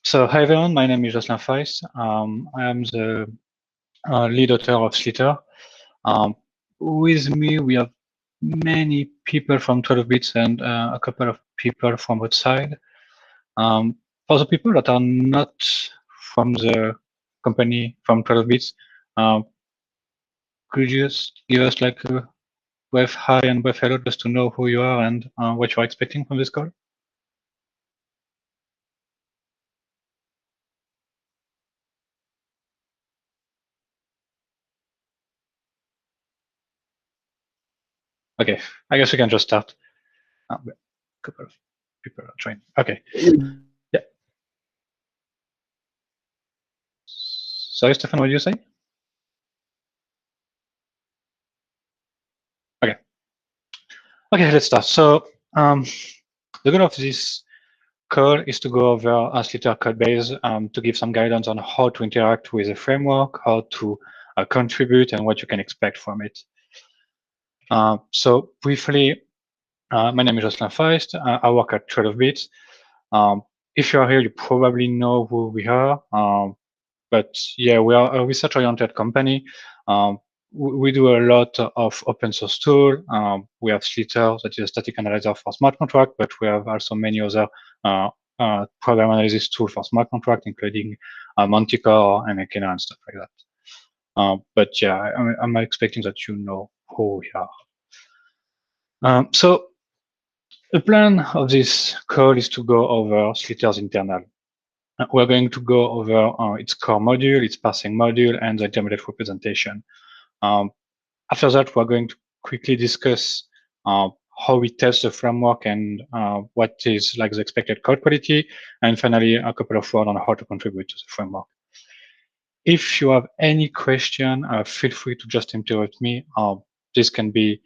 So hi everyone, my name is Jocelyn Feist. I am the lead author of Slither. With me, we have many people from 12 bits and a couple of people from outside. For the people that are not from the company from 12 bits, could you just give us like a brief hi and brief hello just to know who you are and what you're expecting from this call? Okay, I guess we can just start. A couple of people are joining. Okay. Yeah. Sorry, Stefan, what did you say? Okay. Okay, let's start. So the goal of this call is to go over a Slither code base to give some guidance on how to interact with the framework, how to contribute, and what you can expect from it. So briefly, my name is Jocelyn Feist. I work at 12 bits. If you are here, you probably know who we are. But yeah, we are a research-oriented company. We do a lot of open source tool. We have Slither, that is a static analyzer for smart contract, but we have also many other program analysis tool for smart contract, including Manticore and Ekena and stuff like that. But yeah, I'm expecting that you know who we are. So the plan of this call is to go over Slither's internal. We're going to go over its core module, its parsing module, and the intermediate representation. After that, we're going to quickly discuss how we test the framework and what is like the expected code quality, and finally, a couple of words on how to contribute to the framework. If you have any question, feel free to just interrupt me. This can be,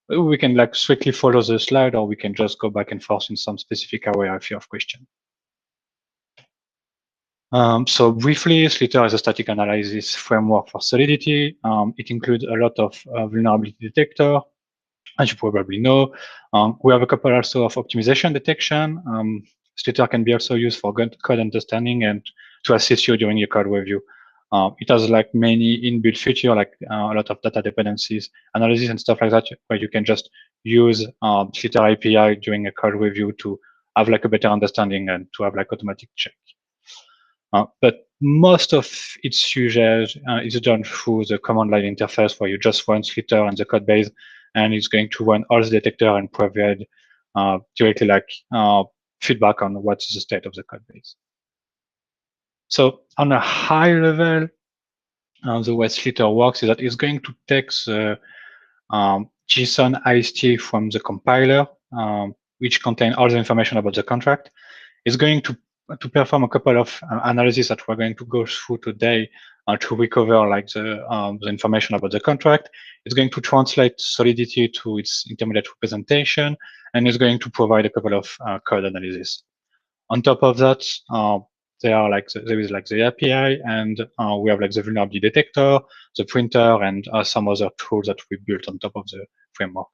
we can like strictly follow the slide, or we can just go back and forth in some specific area if you have question. So briefly, Slither is a static analysis framework for Solidity. It includes a lot of vulnerability detector, as you probably know. We have a couple also of optimization detection. Slither can be also used for code understanding and to assist you during your code review. It has like many inbuilt features, like a lot of data dependencies, analysis and stuff like that, where you can just use Slither API during a code review to have like a better understanding and to have like automatic check. But most of its usage is done through the command line interface, where you just run Slither and the code base, and it's going to run all the detector and provide directly like feedback on what is the state of the code base. So on a high level, the way Slither works is that it's going to take the JSON AST from the compiler, which contain all the information about the contract. It's going to perform a couple of analyses that we're going to go through today to recover like the information about the contract. It's going to translate Solidity to its intermediate representation, and it's going to provide a couple of code analysis. On top of that, there is like the API, and we have like the vulnerability detector, the printer, and some other tools that we built on top of the framework.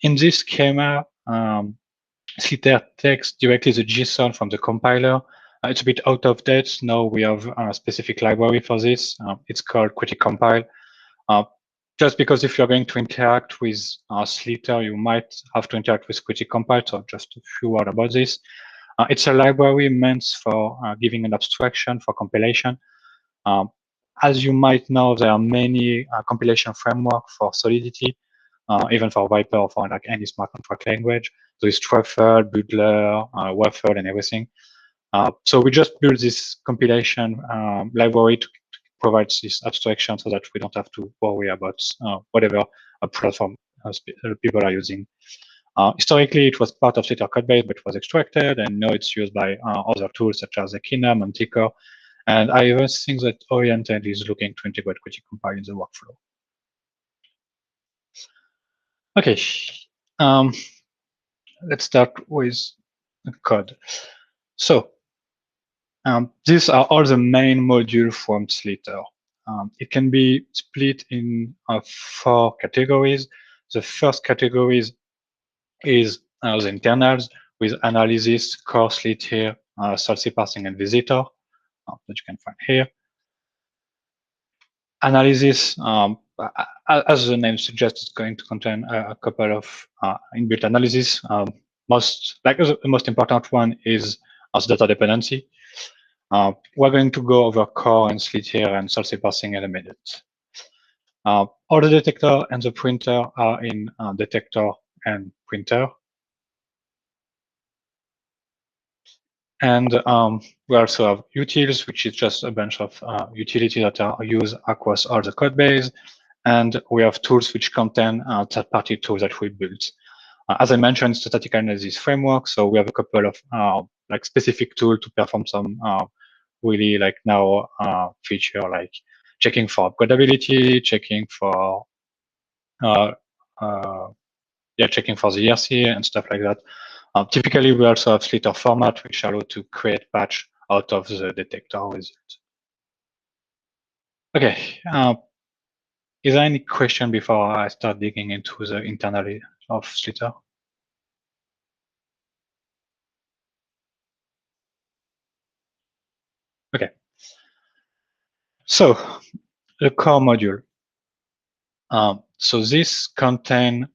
In this schema, Slither takes directly the JSON from the compiler. It's a bit out of date. Now we have a specific library for this. It's called qt-compile. Just because if you're going to interact with Slither, you might have to interact with qt-compile, so just a few words about this. It's a library meant for giving an abstraction for compilation. As you might know, there are many compilation frameworks for Solidity, even for Viper or for like any smart contract language. So it's Truffle, Butler, Waffle, and everything. So we just built this compilation library to provide this abstraction so that we don't have to worry about whatever platform people are using. Historically, it was part of Slither codebase, but it was extracted, and now it's used by other tools such as Ekena, Manticore, and I even think that Oriented is looking to integrate qt-compile in the workflow. Okay, let's start with the code. So these are all the main modules from Slither. It can be split in 4 categories. The first category is the internals with analysis, core Slither, Salsi parsing and visitor that you can find here. Analysis, as the name suggests, is going to contain a couple of inbuilt analysis. The most important one is as data dependency. We're going to go over core and Slither and Salsi parsing in a minute. All the detector and the printer are in detector and printer. And we also have utils, which is just a bunch of utilities that are used across all the code base. And we have tools which contain third-party tools that we built. As I mentioned, it's a static analysis framework, so we have a couple of like specific tools to perform some really like now feature like checking for upgradability, checking for checking for the ERC and stuff like that. Typically, we also have Slither format, which allow to create patch out of the detector result. Okay, is there any question before I start digging into the internal of Slither? Okay, so the core module. So this contains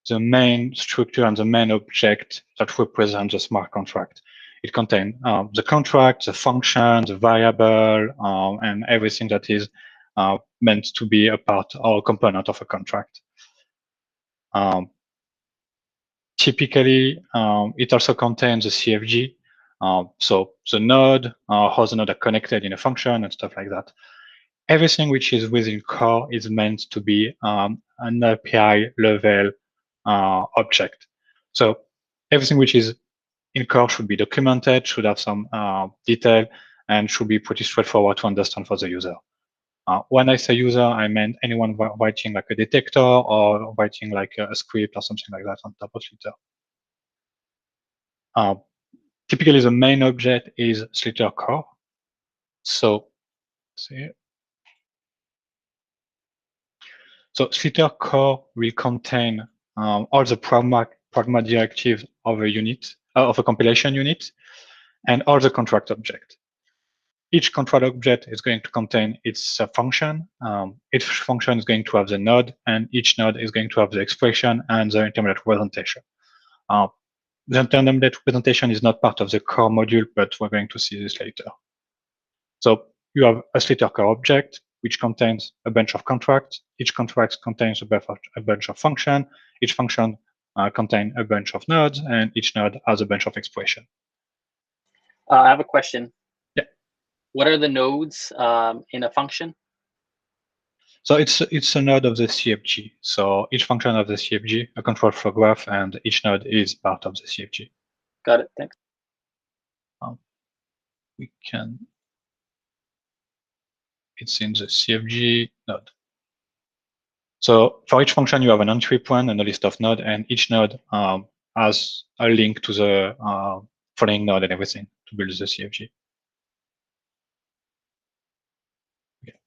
the main structure and the main object that represent the smart contract. It contains the contract, the function, the variable, and everything that is meant to be a part or a component of a contract. Typically, it also contains the CFG, so the node, how the node are connected in a function and stuff like that. Everything which is within core is meant to be an API level object. So everything which is in core should be documented, should have some detail, and should be pretty straightforward to understand for the user. When I say user, I meant anyone writing like a detector or writing like a script or something like that on top of Slither. Typically, the main object is Slither core. So, see. So Slither core will contain all the pragma directives of a unit, of a compilation unit, and all the contract object. Each contract object is going to contain its function. Each function is going to have the node, and each node is going to have the expression and the intermediate representation. The intermediate representation is not part of the core module, but we're going to see this later. So you have a Slither core object, which contains a bunch of contracts. Each contract contains a bunch of function. Each function contains a bunch of nodes, and each node has a bunch of expression. I have a question. Yeah. What are the nodes in a function? So it's a node of the CFG. So each function of the CFG, a control flow graph, and each node is part of the CFG. Got it. Thanks. We can. It's in the CFG node. So for each function, you have an entry point and a list of nodes, and each node has a link to the following node and everything to build the CFG. Okay.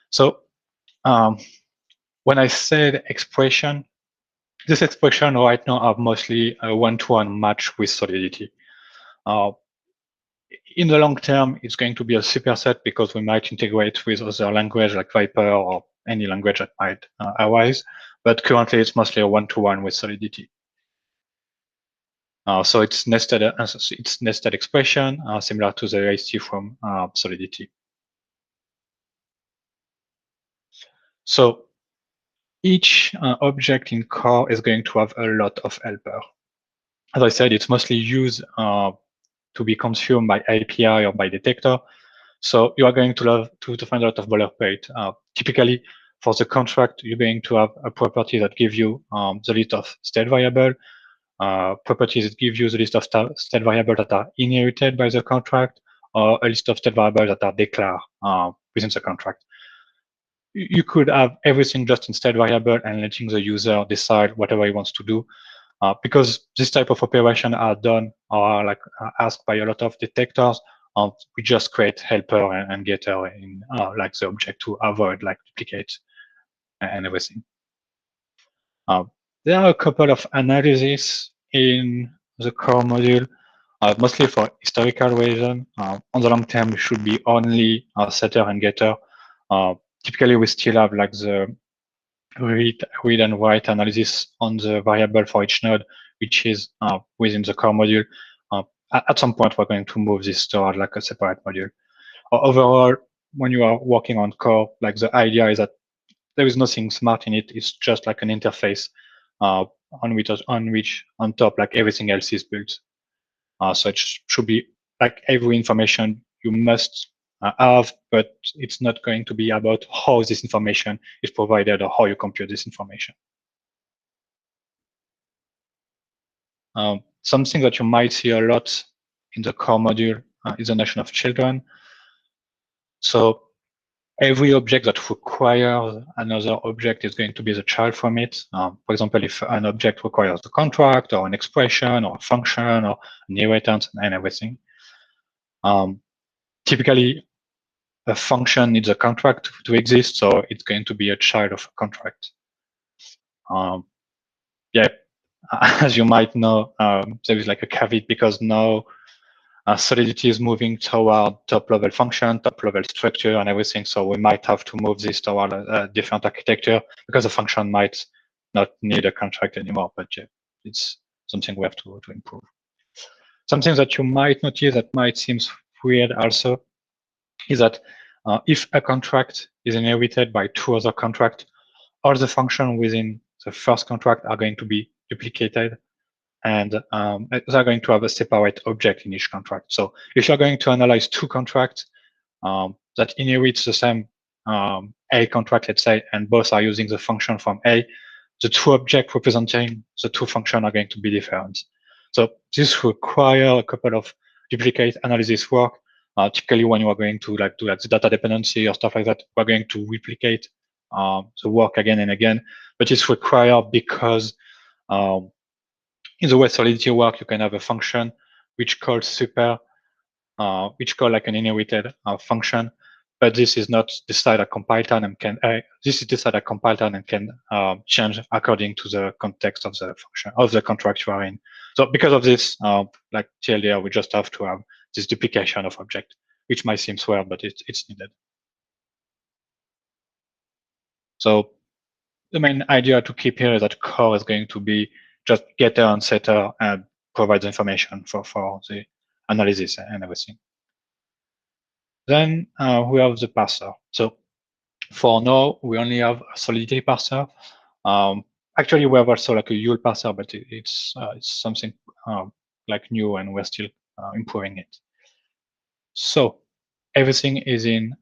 So when I said expression, this expression right now have mostly a one-to-one match with Solidity. In the long term, it's going to be a superset because we might integrate with other language like Viper or any language that might arise. But currently, it's mostly a one-to-one with Solidity. So it's nested expression similar to the AST from Solidity. So each object in core is going to have a lot of helper. As I said, it's mostly used to be consumed by API or by detector. So you are going to find a lot of boilerplate. Typically, for the contract, you're going to have a property that gives you the list of state variable, properties that give you the list of state variables that are inherited by the contract, or a list of state variables that are declared within the contract. You could have everything just in state variable and letting the user decide whatever he wants to do. Because this type of operation are done or like asked by a lot of detectors, we just create helper and getter in like the object to avoid like duplicate and everything. There are a couple of analyses in the core module. mostly for historical reason. On the long term, it should be only setter and getter. Typically, we still have like the read and write analysis on the variable for each node, which is within the core module. At some point, we're going to move this toward like a separate module. Overall, when you are working on core, like the idea is that there is nothing smart in it. It's just like an interface on which on top like everything else is built. So it should be like every information you must have, but it's not going to be about how this information is provided or how you compute this information. Something that you might see a lot in the core module is the notion of children. So every object that requires another object is going to be the child from it. For example, if an object requires a contract or an expression or a function or an inheritance and everything, typically a function needs a contract to exist, so it's going to be a child of a contract. Yeah, as you might know, there is like a caveat because now Solidity is moving toward top-level function, top-level structure, and everything. So we might have to move this toward a different architecture because the function might not need a contract anymore. But yeah, it's something we have to improve. Something that you might notice that might seem weird also is that if a contract is inherited by two other contracts, all the functions within the first contract are going to be duplicated, and they're going to have a separate object in each contract. So if you're going to analyze two contracts that inherits the same A contract, let's say, and both are using the function from A, the two objects representing the two functions are going to be different. So this requires a couple of duplicate analysis work. Typically, when you are going to like do like the data dependency or stuff like that, we're going to replicate the work again and again. But it's required because in the way Solidity work, you can have a function which calls super, which call like an inherited function, but this is not decided at compile time and can this is decided at compile time and can change according to the context of the function of the contract you are in. So because of this, like TLDR, we just have to have this duplication of object, which might seem weird, but it's needed. So the main idea to keep here is that core is going to be just getter and setter and provide the information for the analysis and everything. Then we have the parser. So for now, we only have a Solidity parser. Actually, we have also like a YUL parser, but it's something like new, and we're still improving it. So everything is in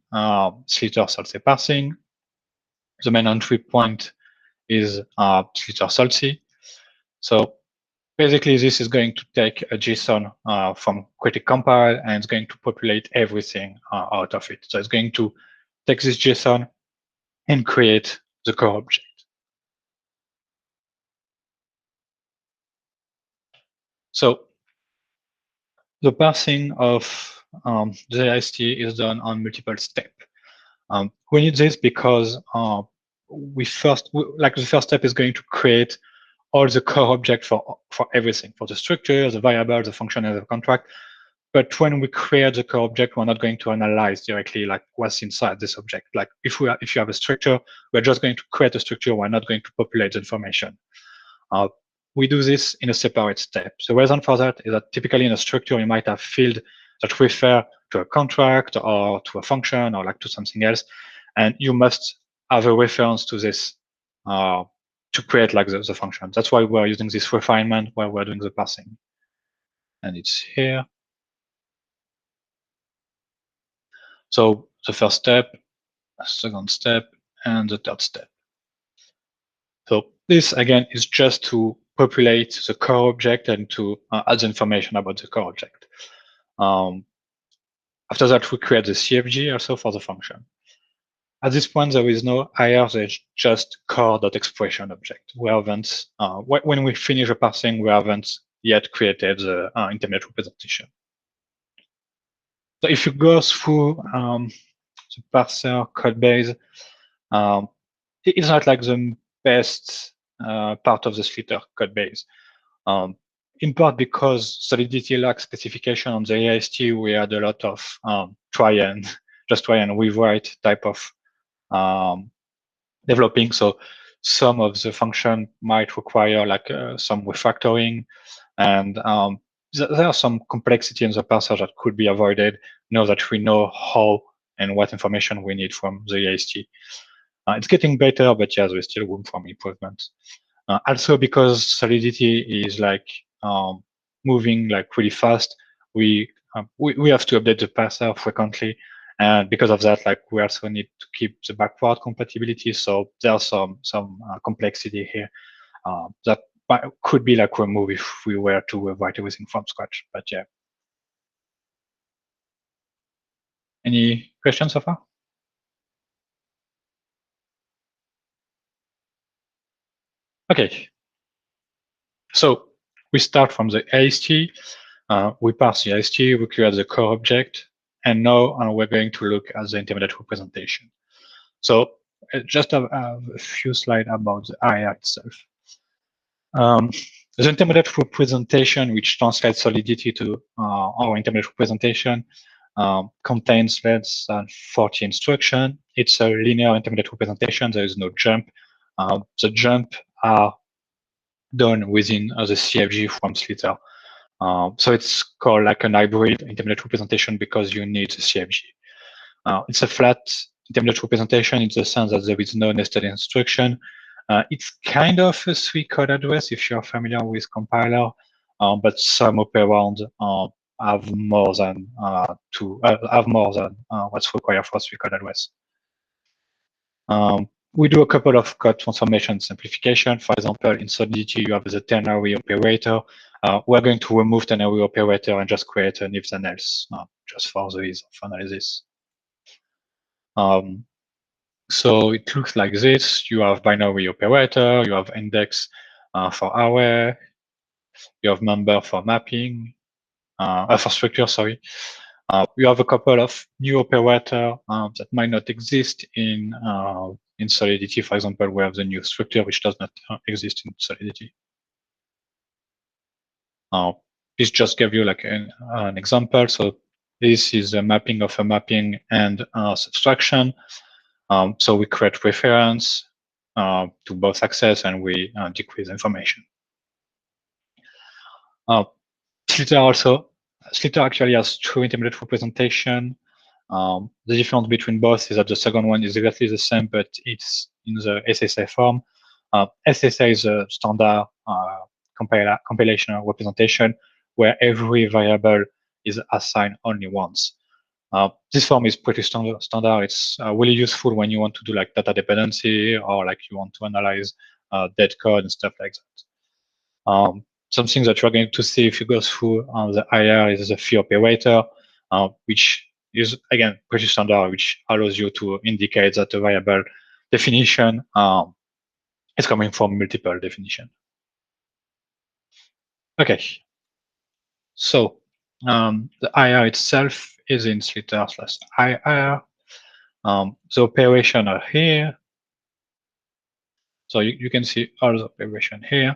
Slither Salty parsing. The main entry point is Slither Salty. So basically, this is going to take a JSON from Critic Compile, and it's going to populate everything out of it. So it's going to take this JSON and create the core object. So the parsing of the AST is done on multiple steps. We need this because the first step is going to create all the core object for everything, for the structure, the variable, the function, and the contract. But when we create the core object, we're not going to analyze directly like what's inside this object. Like if you have a structure, we're just going to create a structure. We're not going to populate the information. We do this in a separate step. The reason for that is that typically in a structure, you might have fields that refer to a contract or to a function or like to something else. And you must have a reference to this to create like the function. That's why we're using this refinement while we're doing the parsing. And it's here. So the first step, second step, and the third step. So this again is just to populate the core object and to add the information about the core object. After that, we create the CFG also for the function. At this point, there is no IR, there's just core.expression object. We haven't, when we finish the parsing, we haven't yet created the intermediate representation. So if you go through the parser code base, it's not like the best part of the Slither code base. in part because Solidity lacks specification on the AST, we had a lot of try and rewrite type of developing. So some of the function might require like some refactoring, and there are some complexity in the parser that could be avoided now that we know how and what information we need from the AST. It's getting better, but yeah, there's still room for improvement. Also, because Solidity is like moving like really fast, we have to update the parser frequently, and because of that, like we also need to keep the backward compatibility. So there's some complexity here that could be like removed if we were to write everything from scratch. But yeah. Any questions so far? Okay. So we start from the AST. We parse the AST, we create the core object, and now we're going to look at the intermediate representation. So just have a few slides about the IR itself. The intermediate representation, which translates Solidity to our intermediate representation, contains less than 40 instructions. It's a linear intermediate representation. There is no jump. The jump are done within the CFG from Slither. So it's called like an hybrid intermediate representation because you need the CFG. It's a flat intermediate representation in the sense that there is no nested instruction. It's kind of a sweet code address if you're familiar with compiler, but some operand have more than what's required for a sweet code address. We do a couple of code transformation simplification. For example, in Solidity, you have the ternary operator. We're going to remove ternary operator and just create an if then else, just for the ease of analysis. So it looks like this. You have binary operator, you have index for array, you have member for mapping, for structure, sorry. You have a couple of new operator that might not exist in Solidity. For example, we have the new structure, which does not exist in Solidity. This just give you like an example. So this is a mapping of a mapping and subtraction. So we create reference to both access and we decrease information. Slither actually has true intermediate representation. The difference between both is that the second one is exactly the same, but it's in the SSA form. SSA is a standard compilation representation where every variable is assigned only once. This form is pretty standard. It's really useful when you want to do like data dependency or like you want to analyze dead code and stuff like that. Something that you're going to see if you go through the IR is the fee operator, which is again pretty standard, which allows you to indicate that the variable definition is coming from multiple definition. Okay, so the IR itself is in Slither/IR. The operation are here. So you can see all the operation here.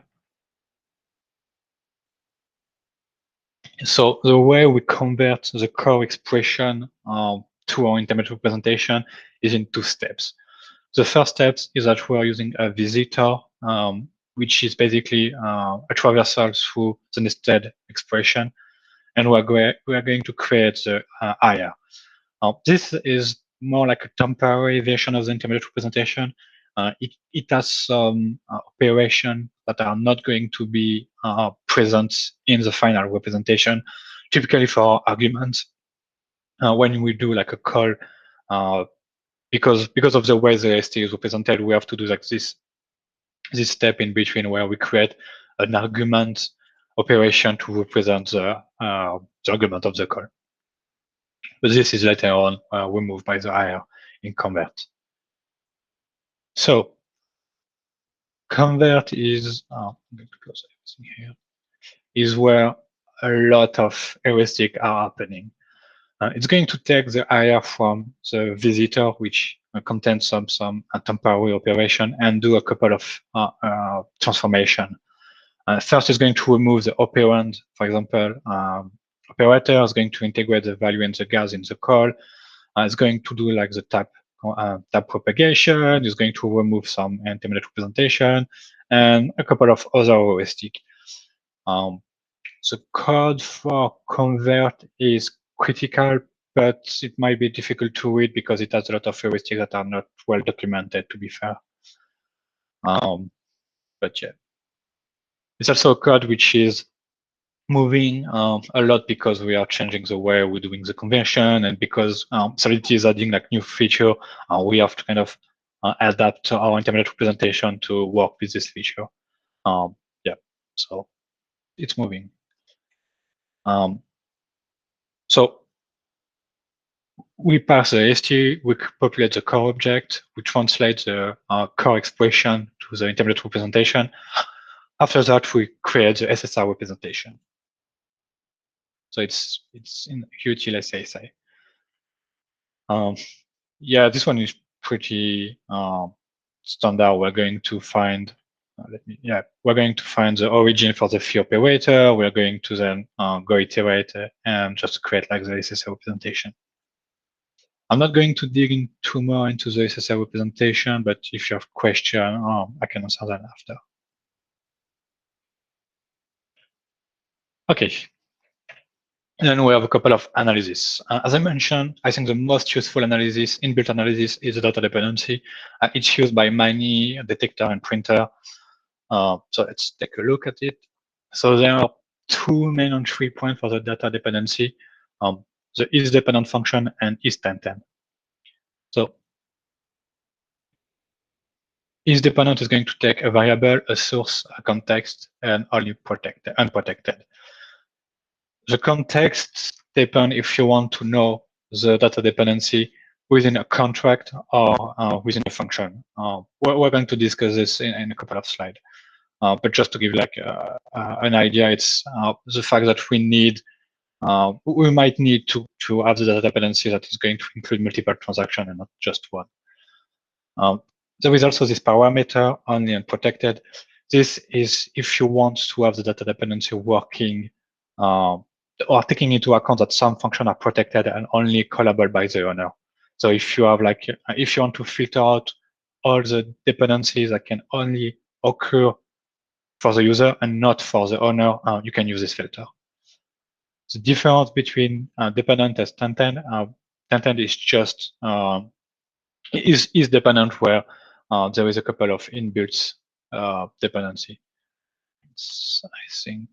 So the way we convert the core expression to our intermediate representation is in two steps. The first step is that we are using a visitor, which is basically a traversal through the nested expression, and we are going to create the IR. This is more like a temporary version of the intermediate representation. It has some operation that are not going to be present in the final representation. Typically for arguments, when we do like a call, because of the way the ST is represented, we have to do like this step in between where we create an argument operation to represent the argument of the call. But this is later on removed by the IR in convert. So convert is, I'm going to close everything here, is where a lot of heuristic are happening. It's going to take the IR from the visitor, which contains some temporary operation, and do a couple of transformation. First is going to remove the operand. For example, operator is going to integrate the value in the gas in the call. It's going to do like the tab propagation. It's going to remove some intermediate representation and a couple of other heuristic. The code for convert is critical, but it might be difficult to read because it has a lot of heuristics that are not well documented, to be fair. But yeah, it's also a code which is moving a lot because we are changing the way we're doing the conversion, and because Solidity is adding like new feature, we have to kind of adapt our intermediate representation to work with this feature. Yeah, so it's moving. So we parse the AST, we populate the core object, we translate the core expression to the intermediate representation. After that, we create the SSR representation. So it's in util.ssa. Yeah, this one is pretty standard. We're going to find, we're going to find the origin for the phi operator. We're going to then go iterate and just create like the SSR representation. I'm not going to dig in too more into the SSR representation, but if you have question, I can answer that after. Okay. Then we have a couple of analysis. As I mentioned, I think the most useful analysis, inbuilt analysis, is the data dependency. It's used by many detector and printer. So let's take a look at it. So there are two main entry points for the data dependency, the isDependent function and is1010. So isDependent is going to take a variable, a source, a context, and only unprotected. The context depends if you want to know the data dependency within a contract or within a function. We're going to discuss this in a couple of slides. But just to give like an idea, it's the fact that we might need to have the data dependency that is going to include multiple transactions and not just one. There is also this parameter, only unprotected. This is if you want to have the data dependency working or taking into account that some functions are protected and only callable by the owner. So if you have like, if you want to filter out all the dependencies that can only occur for the user and not for the owner, you can use this filter. The difference between dependent and 1010, 1010 is just is dependent where there is a couple of inbuilt dependency. I think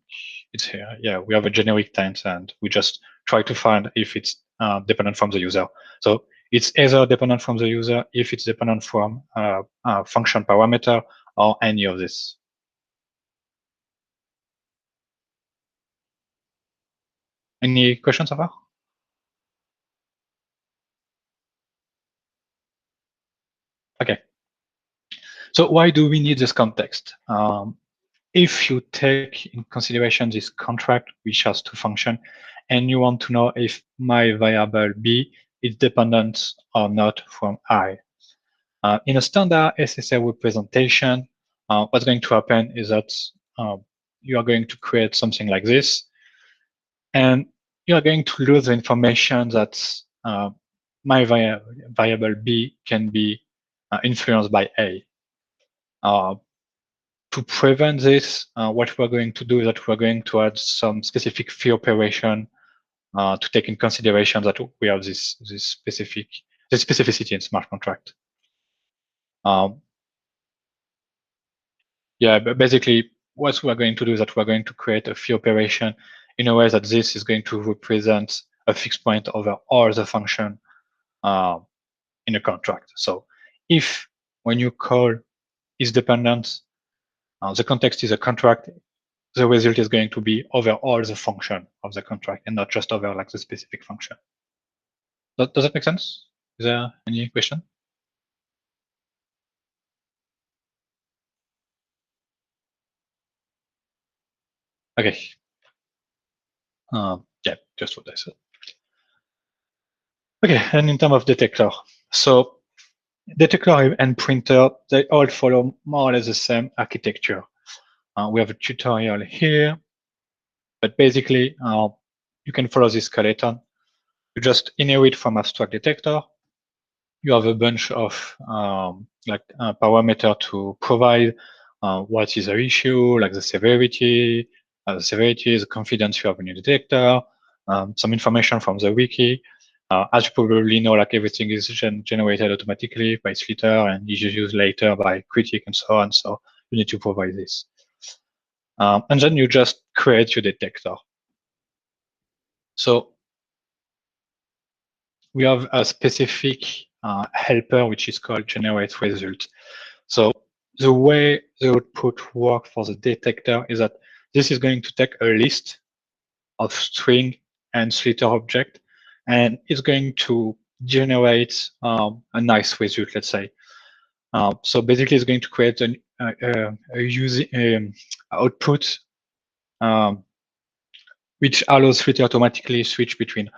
it's here. Yeah, we have a generic tense and we just try to find if it's dependent from the user. So it's either dependent from the user, if it's dependent from a function parameter, or any of this. Any questions so far? Okay. So why do we need this context? If you take in consideration this contract, which has two functions, and you want to know if my variable b is dependent or not from I. In a standard SSR representation, what's going to happen is that you are going to create something like this, and you are going to lose the information that my variable b can be influenced by A. To prevent this, what we're going to do is that we're going to add some specific phi operation to take in consideration that we have this specificity in smart contract. Yeah, but basically, what we're going to do is that we're going to create a phi operation in a way that this is going to represent a fixed point over all the function in a contract. So if when you call isDependent, the context is a contract, the result is going to be over all the function of the contract and not just over like the specific function. Does that make sense? Is there any question? Okay. Yeah, just what I said. Okay, and in terms of detector, so detector and printer, they all follow more or less the same architecture. We have a tutorial here, but basically you can follow this skeleton. You just inherit from abstract detector. You have a bunch of parameter to provide what is the issue, like the severity, the confidence you have in your detector, some information from the wiki. As you probably know, like everything is generated automatically by Slither and is used later by Critic and so on. So you need to provide this. And then you just create your detector. So we have a specific helper, which is called generate result. So the way the output works for the detector is that this is going to take a list of string and Slither object, and it's going to generate a nice result, let's say. So basically, it's going to create a output which allows Slither automatically switch between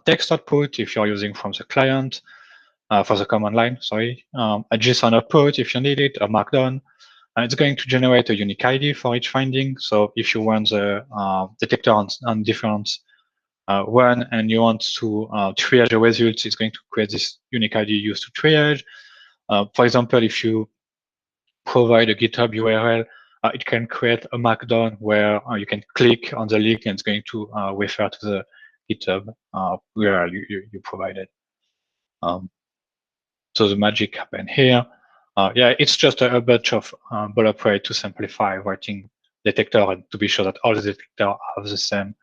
text output if you're using from the client, for the command line, sorry, a JSON output if you need it, a Markdown. It's going to generate a unique ID for each finding. So if you run the detector on different run and you want to triage the results, it's going to create this unique ID used to triage. For example, if you provide a GitHub URL, it can create a Markdown where you can click on the link and it's going to refer to the GitHub URL you provided. So the magic happened here. Yeah, it's just a bunch of boilerplate to simplify writing detector and to be sure that all the detectors have the same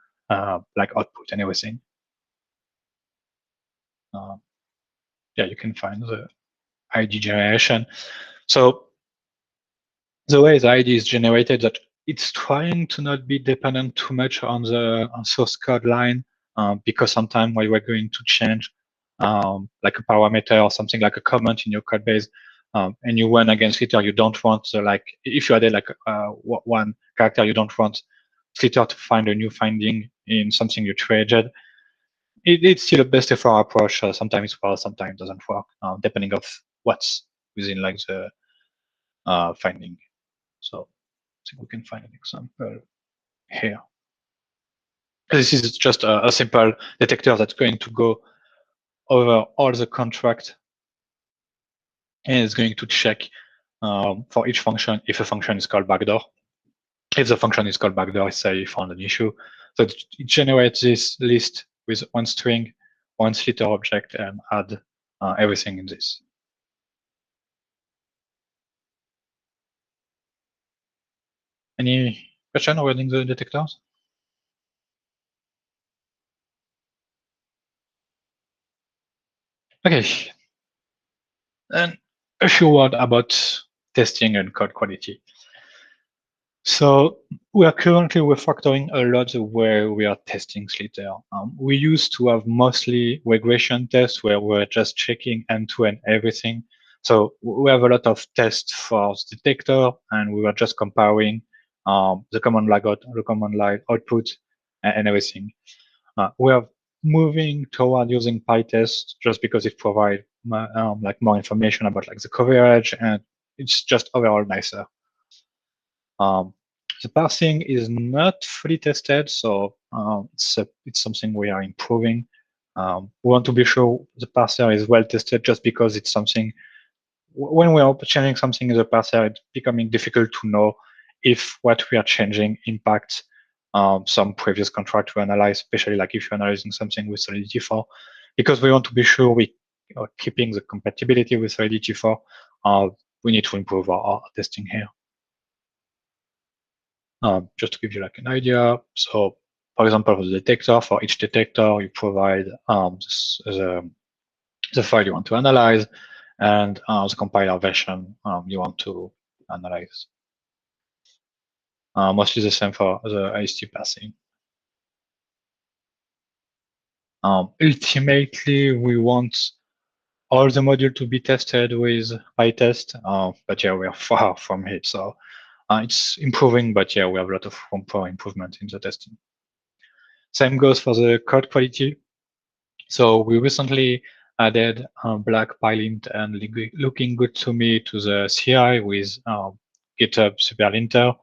like output and everything. Yeah, you can find the ID generation. So the way the ID is generated, that it's trying to not be dependent too much on the source code line, because sometimes when we're going to change like a parameter or something like a comment in your code base, and you run against Slither, you don't want like if you added like one character, you don't want Slither to find a new finding in something you triaged. It's still a best effort approach. Sometimes it works, sometimes it doesn't work, depending of what's within like the finding. So I think we can find an example here. This is just a simple detector that's going to go over all the contract and it's going to check for each function if a function is called backdoor. If the function is called backdoor, it's say you found an issue. So it generates this list with one string, one Slither object, and add everything in this. Any question regarding the detectors? Okay. And a few words about testing and code quality. So we are currently refactoring a lot the way we are testing Slither. We used to have mostly regression tests where we're just checking end-to-end everything. So we have a lot of tests for the detector, and we were just comparing the command line output and everything. We are moving toward using PyTest just because it provides like more information about like the coverage, and it's just overall nicer. The parsing is not fully tested, so it's something we are improving. We want to be sure the parser is well tested just because it's something, when we are changing something in the parser, it's becoming difficult to know if what we are changing impacts some previous contract to analyze, especially like if you're analyzing something with Solidity 4, because we want to be sure we are keeping the compatibility with Solidity 4. We need to improve our testing here. Just to give you like an idea. So for example, for the detector, for each detector, you provide the file you want to analyze and the compiler version you want to analyze. Mostly the same for the AST parsing. Ultimately, we want all the module to be tested with PyTest, but yeah, we are far from it. So it's improving, but yeah, we have a lot of room for improvement in the testing. Same goes for the code quality. So we recently added black pylint and looking good to me to the CI with GitHub Superlinter.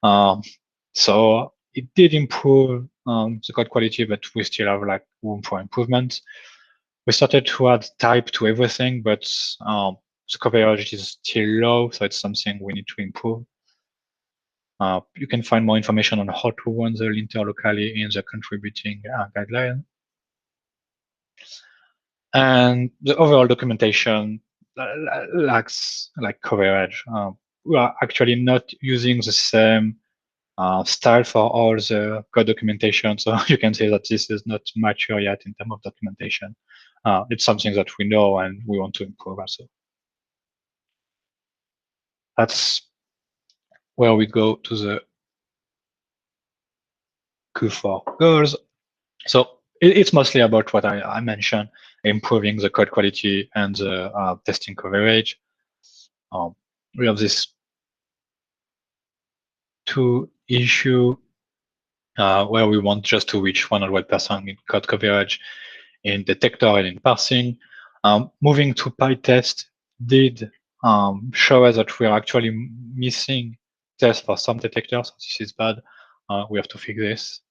So it did improve the code quality, but we still have like room for improvement. We started to add type to everything, but the coverage is still low, so it's something we need to improve. You can find more information on how to run the linter locally in the contributing guideline. And the overall documentation lacks like coverage. We are actually not using the same style for all the code documentation. So you can say that this is not mature yet in terms of documentation. It's something that we know and we want to improve also. That's where we go to the Q4 goals. So it's mostly about what I mentioned, improving the code quality and the testing coverage. We have this two issue where we want just to reach 100% in code coverage in detector and in parsing. Moving to PyTest did show us that we are actually missing tests for some detectors. This is bad. We have to fix this.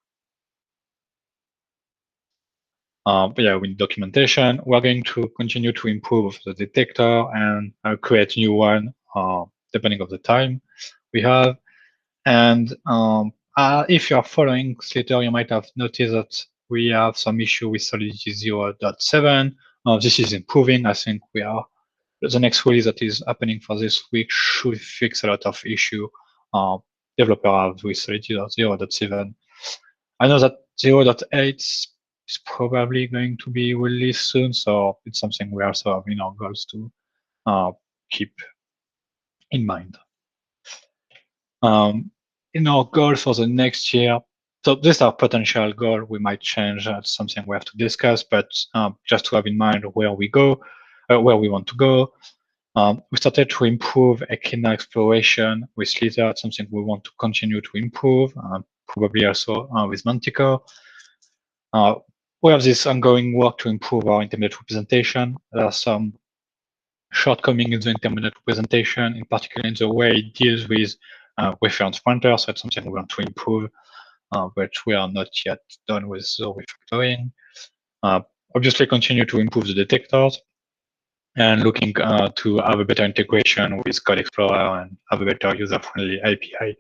But yeah, with documentation, we're going to continue to improve the detector and create new one depending on the time we have. And if you are following Slither, you might have noticed that we have some issue with Solidity 0.7. This is improving. I think we are the next release that is happening for this week should fix a lot of issue developer have with Solidity 0.7. I know that 0.8 is probably going to be released soon, so it's something we also have in our goals to keep in mind. In our goal for the next year, so this is our potential goal. We might change. That's something we have to discuss, but just to have in mind where we go, where we want to go. We started to improve Echidna exploration with Slither. It's something we want to continue to improve, probably also with Manticore. We have this ongoing work to improve our intermediate representation. There are some shortcomings in the intermediate representation, in particular in the way it deals with reference pointers. So that's something we want to improve, but we are not yet done with the refactoring. Obviously, continue to improve the detectors and looking to have a better integration with Code Explorer and have a better user-friendly API.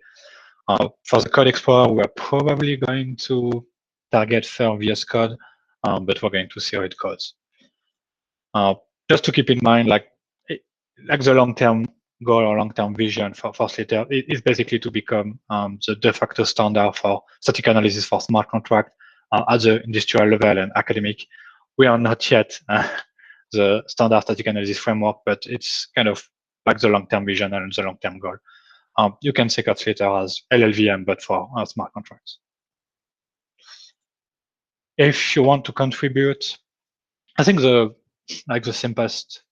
For the Code Explorer, we are probably going to target fair VS Code, but we're going to see how it goes. Just to keep in mind, like the long-term goal or long-term vision for Slither is basically to become the de facto standard for static analysis for smart contract at the industrial level and academic. We are not yet the standard static analysis framework, but it's kind of like the long-term vision and the long-term goal. You can think of Slither as LLVM, but for smart contracts. If you want to contribute, I think the simplest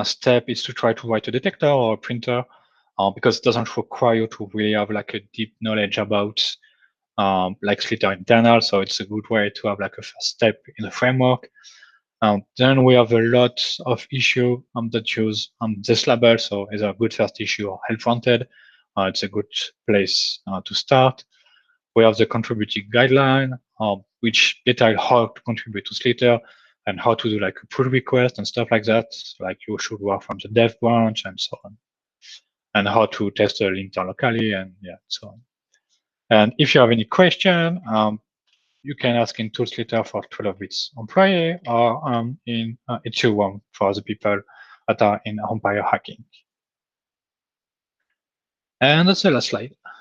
step is to try to write a detector or a printer because it doesn't require you to really have like a deep knowledge about like Slither internal. So it's a good way to have like a first step in the framework. Then we have a lot of issue that use this label. So it's a good first issue or help wanted. It's a good place to start. We have the contributing guideline, which detail how to contribute to Slither and how to do like a pull request and stuff like that. Like you should work from the dev branch and so on. And how to test the linter locally and yeah, so on. And if you have any question, you can ask in ToolSlitter for 12 bits on Prey or in H1 for the people that are in Empire hacking. And that's the last slide.